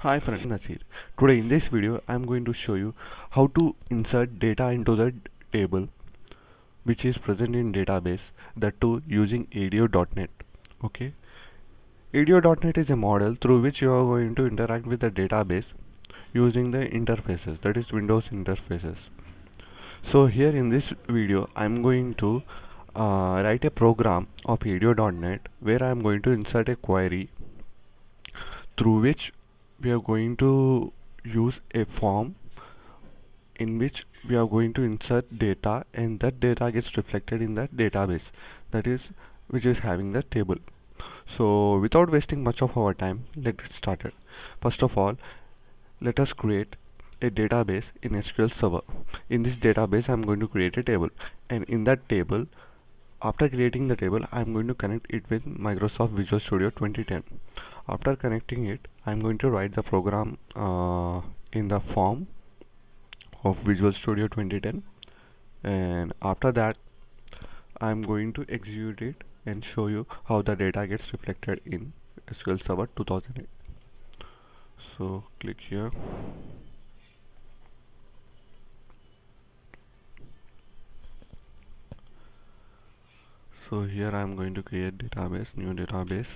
Hi friend, Nasir. Today in this video I am going to show you how to insert data into the table which is present in database, that too using ADO.NET. Okay. ADO.NET is a model through which you are going to interact with the database using the interfaces, that is Windows interfaces. So here in this video I am going to write a program of ADO.NET where I am going to insert a query through which we are going to use a form in which we are going to insert data, and that data gets reflected in that database, that is which is having the table. So without wasting much of our time, let's get started. First of all, let us create a database in SQL Server. In this database I'm going to create a table, and in that table, after creating the table, I'm going to connect it with Microsoft Visual Studio 2010. After connecting it, I'm going to write the program in the form of Visual Studio 2010, and after that I'm going to execute it and show you how the data gets reflected in SQL Server 2008. So click here. So here I'm going to create database, new database.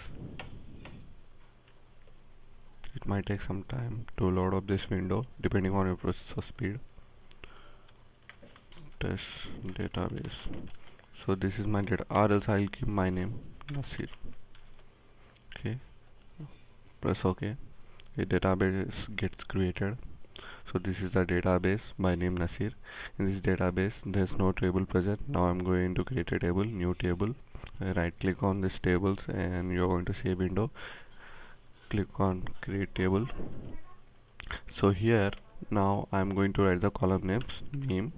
It might take some time to load up this window depending on your processor speed. Test database. So this is my data, or else I'll keep my name Nasir. Okay, press OK. A database gets created. So this is the database by name Nasir. In this database there's no table present. Now I'm going to create a table, new table. Right click on this tables and you're going to see a window. Click on create table. So here now I'm going to write the column names, name,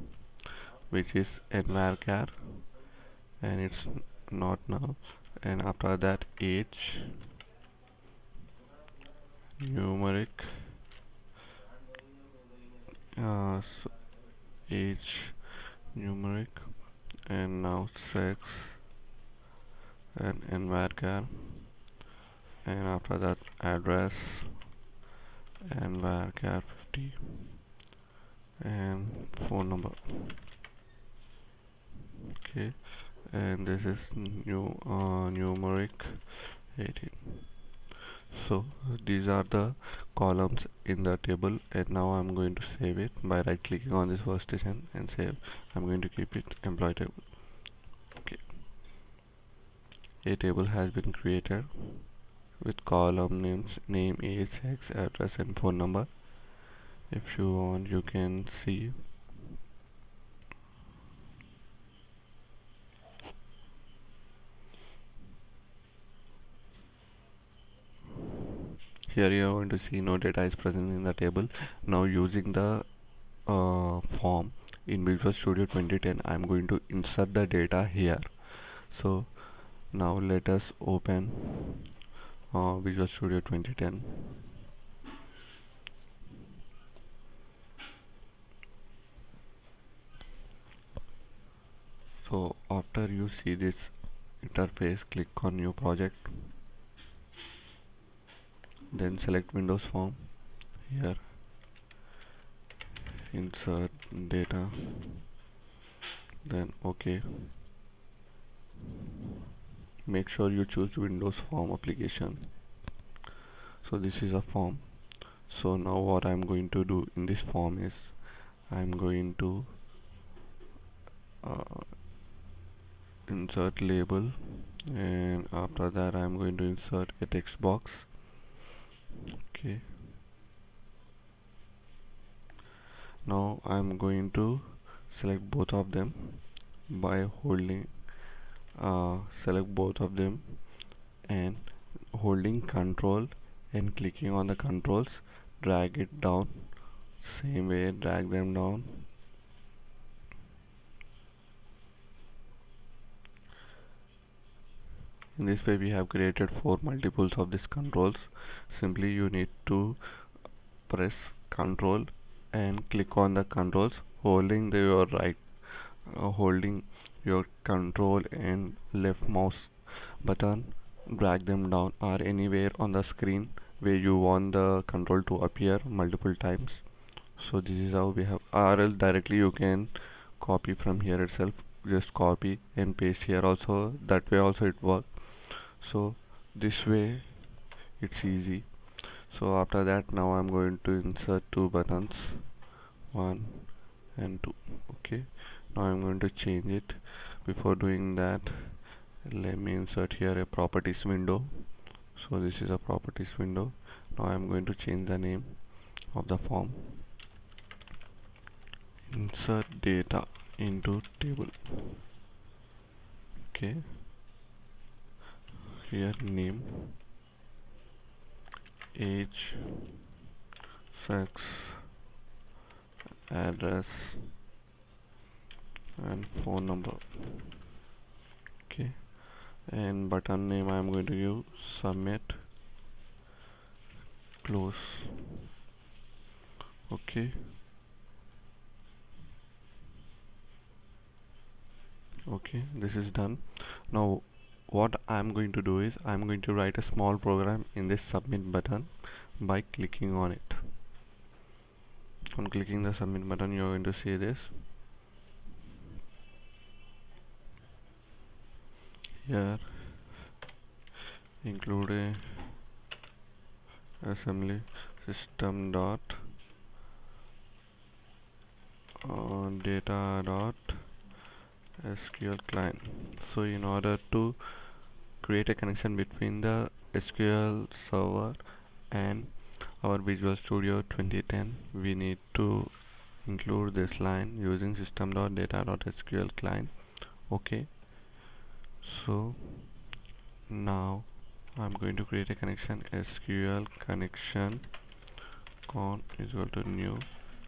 which is nvarchar, and it's not null, and after that age, numeric, so age, numeric, and now sex and nvarchar, and after that address and varchar 50 and phone number. Okay, and this is numeric 18. So these are the columns in the table, and now I'm going to save it by right clicking on this workstation and save. I'm going to keep it employee table. Okay, a table has been created with column names, name, age, sex, address and phone number. If you want, you can see here. You are going to see no data is present in the table. Now using the form in Visual Studio 2010, I'm going to insert the data here. So now let us open Visual Studio 2010. So after you see this interface, click on new project, then select Windows Form. Here insert data, then OK. Make sure you choose Windows Form application. So this is a form. So now what I'm going to do in this form is I'm going to insert label, and after that I'm going to insert a text box. Okay, now I'm going to select both of them by holding select both of them and holding control and clicking on the controls, drag it down, same way drag them down. In this way we have created 4 multiples of these controls. Simply you need to press control and click on the controls, holding your right holding your control and left mouse button, drag them down or anywhere on the screen where you want the control to appear multiple times. So this is how we have, or else directly you can copy from here itself, just copy and paste here also, that way also it works. So this way it's easy. So after that, now I'm going to insert two buttons, 1 and 2. Okay, now I'm going to change it. Before doing that, let me insert here a properties window. So this is a properties window. Now I'm going to change the name of the form. Insert data into table. Okay, here name, age, sex, address and phone number. Okay, and button name I am going to give submit, close. Okay, okay, this is done. Now what I'm going to do is I'm going to write a small program in this submit button by clicking on it. On clicking the submit button, you're going to see this. Here include a assembly system dot data dot SQL client. So in order to create a connection between the SQL server and our Visual Studio 2010, we need to include this line using system.data.sql client. Okay, so now I'm going to create a connection, SQL connection con is equal to new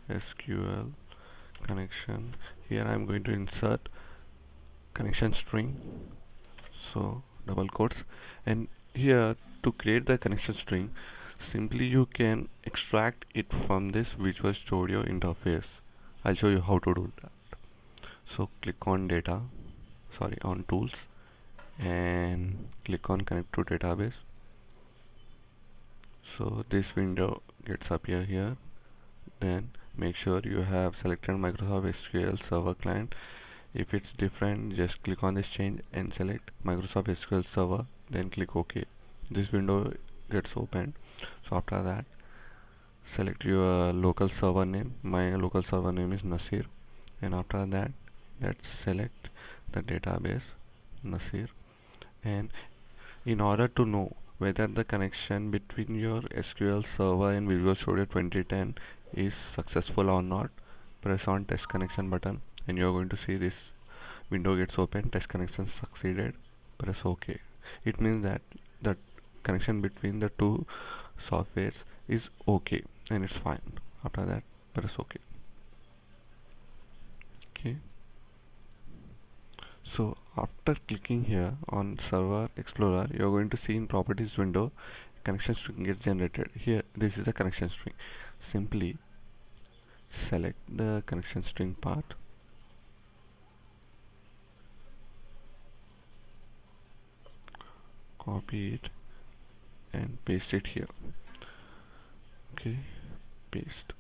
SQL connection. Here I'm going to insert connection string, so double quotes, and here to create the connection string, simply you can extract it from this Visual Studio interface. I'll show you how to do that. So click on data, sorry, on tools, and click on connect to database. So this window gets appear here. Then make sure you have selected Microsoft SQL Server Client. If it's different, just click on this change and select Microsoft SQL Server, then click OK. This window gets opened. So after that, select your local server name. My local server name is Nasir, and after that, let's select the database Nasir. And in order to know whether the connection between your SQL Server and Visual Studio 2010 is successful or not, press on test connection button and you are going to see this window gets open. Test connection succeeded. Press OK. It means that the connection between the two softwares is okay and it's fine. After that, press OK. Okay. So after clicking here on Server Explorer, you're going to see in Properties window connection string gets generated. Here, this is the connection string. Simply select the connection string part, copy it and paste it here. Okay, paste.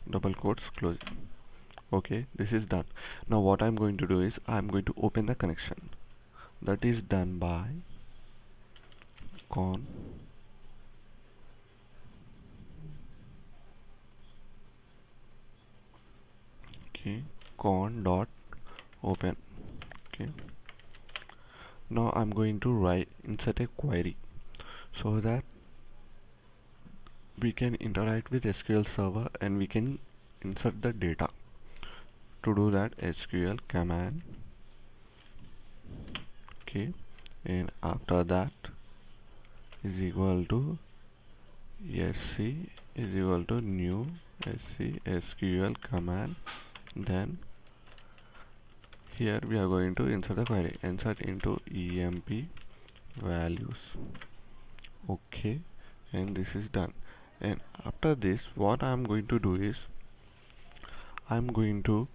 Double quotes, close it. Okay, this is done. Now what I'm going to do is I'm going to open the connection. That is done by con okay, con dot open. Okay, now I'm going to insert a query so that we can interact with SQL Server and we can insert the data. To do that, SQL command, okay, and after that is equal to sc is equal to new sc SQL command. Then here we are going to insert the query, insert into emp values. Okay, and this is done. And after this, what I'm going to do is I'm going to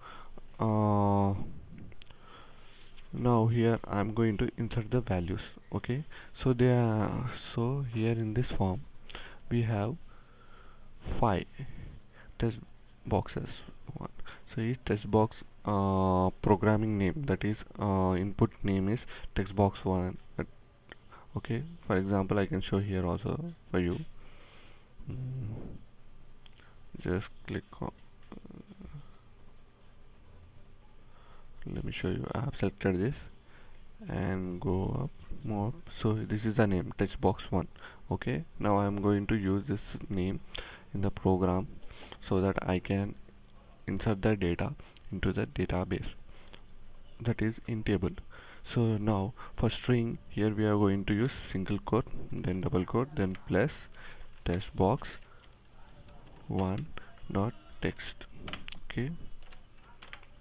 Now here I'm going to insert the values. Okay, so here in this form we have 5 test boxes. One. So each test box programming name, that is input name is text box 1. Okay, for example I can show here also for you. Just click on, let me show you. I have selected this and go up, move up. So this is the name, text box 1. Okay, now I'm going to use this name in the program so that I can insert the data into the database, that is in table. So now for string, here we are going to use single quote, then double quote, then plus text box 1 dot text. Okay,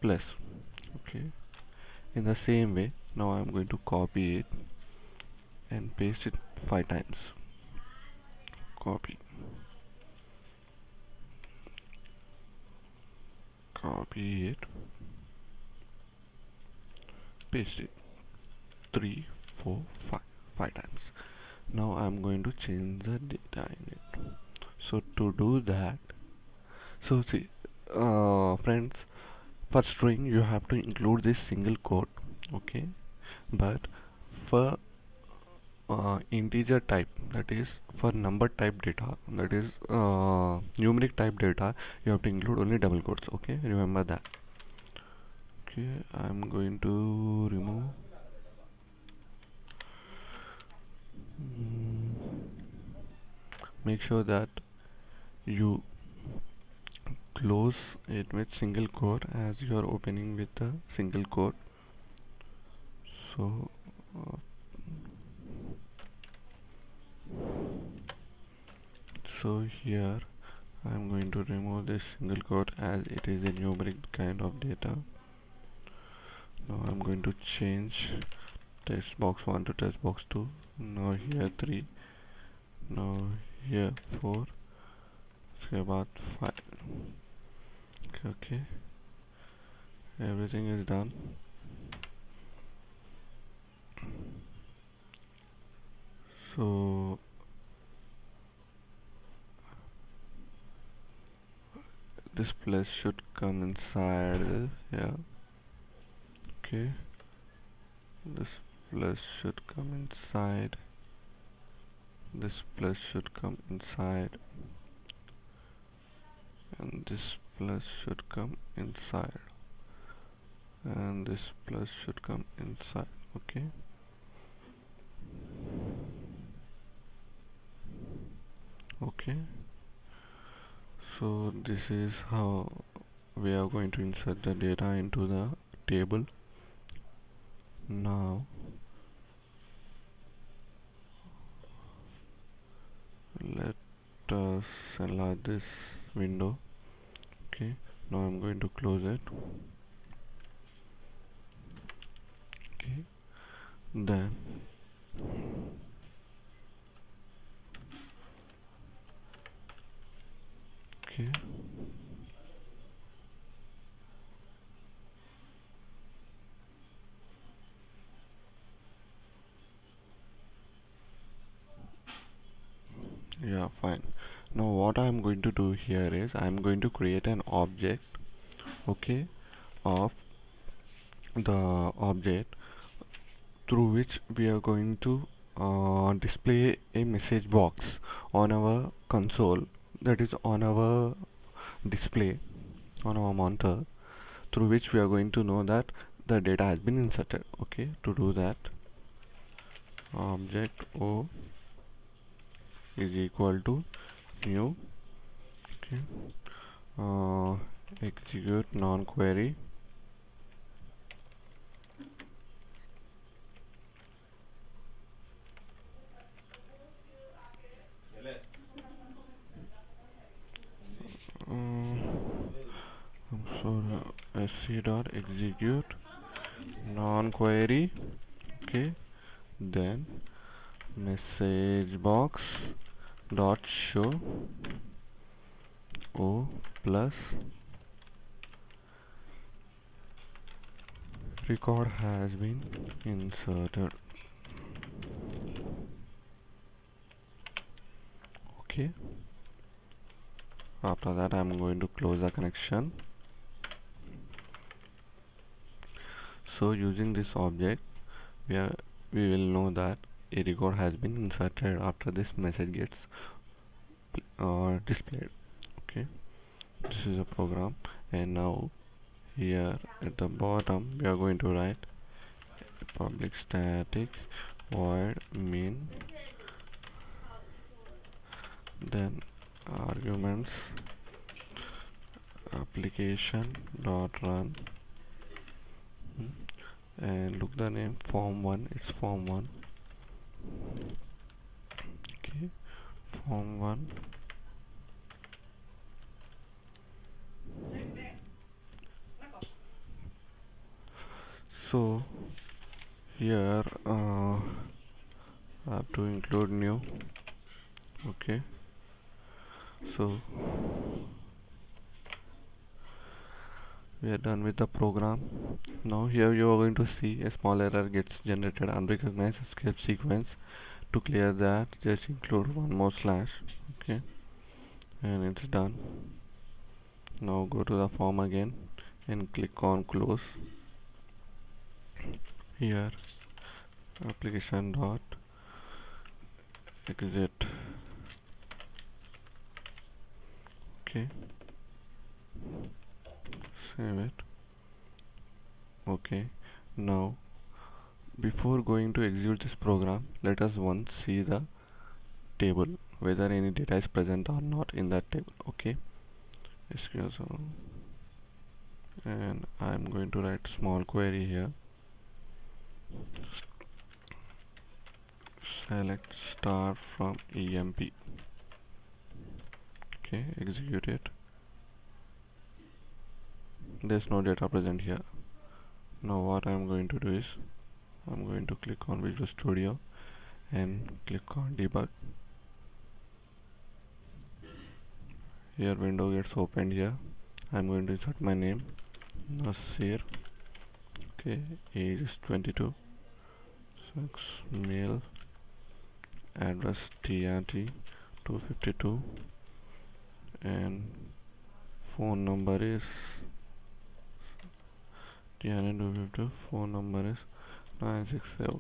plus. Okay, in the same way now I'm going to copy it and paste it 5 times. Copy, copy it, paste it 3, 4, 5, 5 times. Now I'm going to change the data in it. So to do that, so see, friends, for string you have to include this single quote. Okay, but for integer type, that is for number type data, that is numeric type data, you have to include only double quotes. Okay, remember that. Okay, I'm going to remove. Make sure that you close it with single quote as you are opening with a single quote. So uh, here I'm going to remove this single quote as it is a numeric kind of data. Now I'm going to change text box 1 to text box 2. Now here 3. Now here 4. उसके बाद 5. Okay, everything is done. So this plus should come inside. Yeah. Okay, this plus should come inside. This plus should come inside, and this plus should come inside, and this plus should come inside. Okay, okay, so this is how we are going to insert the data into the table. Now let us enlarge this window. Okay, now I'm going to close it. Okay, then okay, yeah, fine. Now what I'm going to do here is I'm going to create an object, okay, of the object through which we are going to display a message box on our console, that is on our display, on our monitor, through which we are going to know that the data has been inserted. Okay, to do that, object O is equal to new. Okay, uh, execute non-query. Sc dot execute non-query. Okay, then message box dot show O plus record has been inserted. Okay, after that I'm going to close the connection. So using this object we are we will know that a record has been inserted after this message gets displayed. Okay, this is a program, and now here at the bottom we are going to write public static void main, then arguments application dot run, and look the name form1, it's form1. Okay, form1. So here I have to include new. Okay, so we are done with the program. Now here you are going to see a small error gets generated, unrecognized escape sequence. To clear that, just include one more slash. Okay, and it's done. Now go to the form again and click on close. Here application dot exit. Okay, save it. Okay, now before going to execute this program, let us once see the table, whether any data is present or not in that table. Okay, excuse me, and I'm going to write small query here. Select star from emp. Okay, execute it. There's no data present here. Now what I'm going to do is I'm going to click on Visual Studio and click on debug. Here window gets opened here. I'm going to insert my name Nasir. Okay, age is 22, sex male, address TRT 252, and phone number is TRT 252. Phone number is 967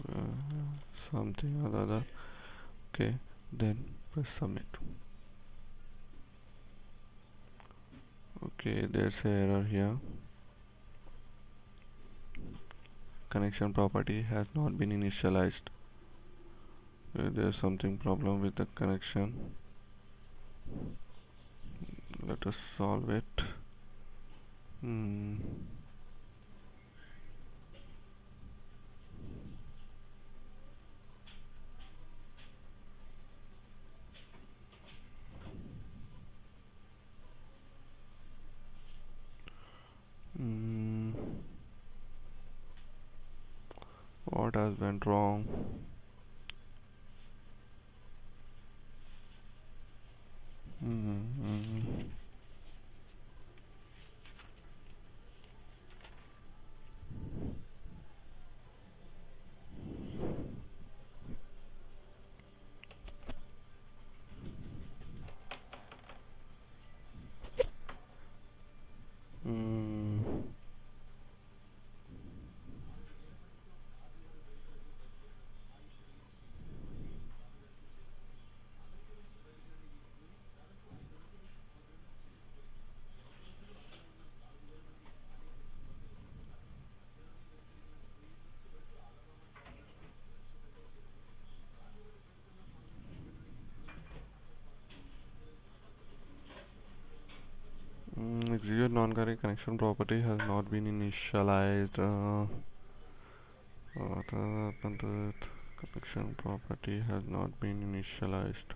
something or other. Okay, then press submit. Okay, there's an error here. Connection property has not been initialized. There's something problem with the connection. Let us solve it. Hmm. Hmm. What has went wrong? Hmm. Hmm. Execute non-correct connection property has not been initialized. What happened to it? Connection property has not been initialized.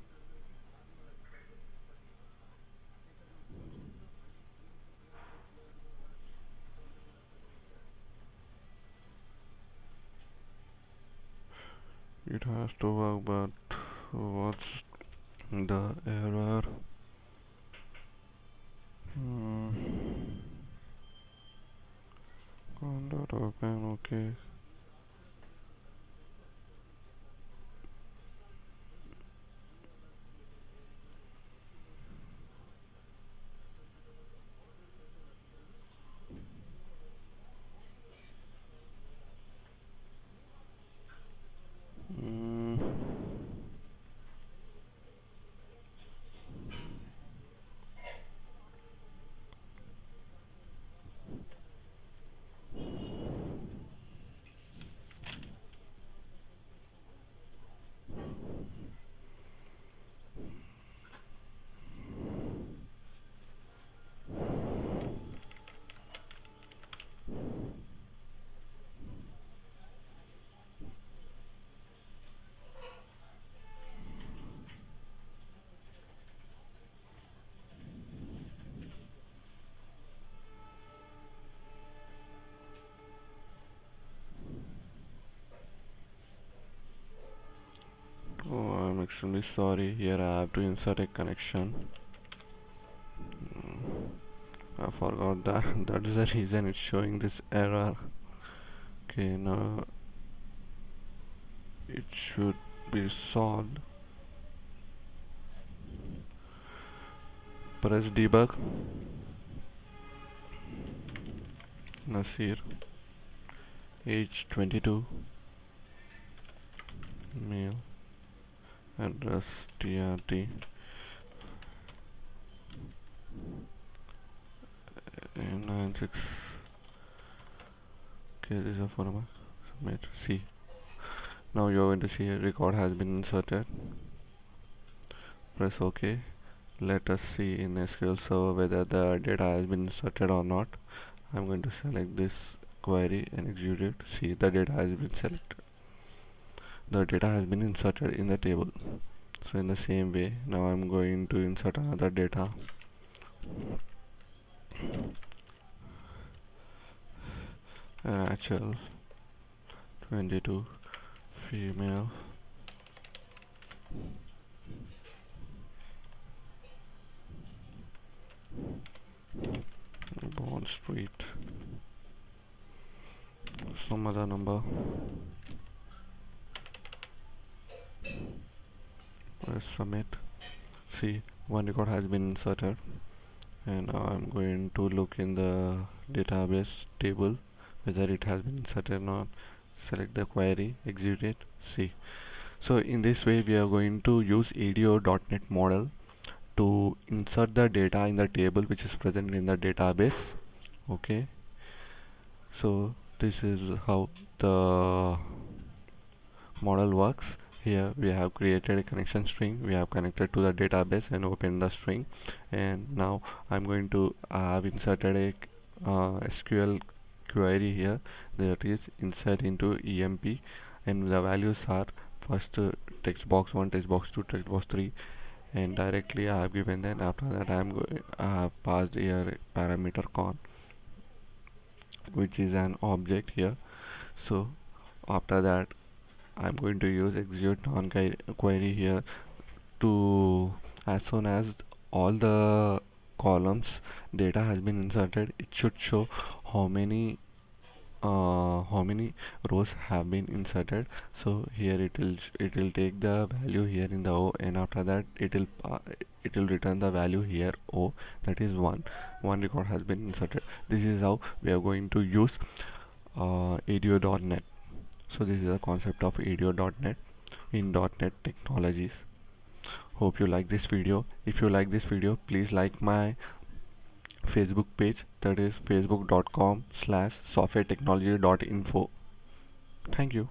It has to work, but what's the error? Hmm. dot open. Okay. Mm. Oh, I'm extremely sorry. Here I have to insert a connection. I forgot that. That's the reason it's showing this error. Okay, now it should be solved. Press debug. Nasir, age 22, male, address TRT, 96. Okay, this is a phone. Submit. See. Now you're going to see a record has been inserted. Press OK. Let us see in SQL Server whether the data has been inserted or not. I'm going to select this query and execute it. See, the data has been selected. The data has been inserted in the table. So in the same way, now I'm going to insert another data. Rachel, 22, female, Bond Street, some other number. Press submit. See, one record has been inserted, and now I'm going to look in the database table whether it has been inserted or not. Select the query, execute it. See, so in this way we are going to use ADO.NET model to insert the data in the table which is present in the database. Okay, so this is how the model works. Here we have created a connection string, we have connected to the database and opened the string, and now I'm going to have inserted a SQL query here that is insert into EMP, and the values are first text box 1, text box 2, text box 3, and directly I have given. Then after that I have passed here a parameter con, which is an object here. So after that I'm going to use execute non query here to, as soon as all the columns data has been inserted, it should show how many rows have been inserted. So here it will take the value here in the O, and after that it will return the value here O, that is one record has been inserted. This is how we are going to use ADO.NET. So this is the concept of ADO.NET in .NET technologies. Hope you like this video. If you like this video, please like my Facebook page, that is facebook.com/softwaretechnology.info. Thank you.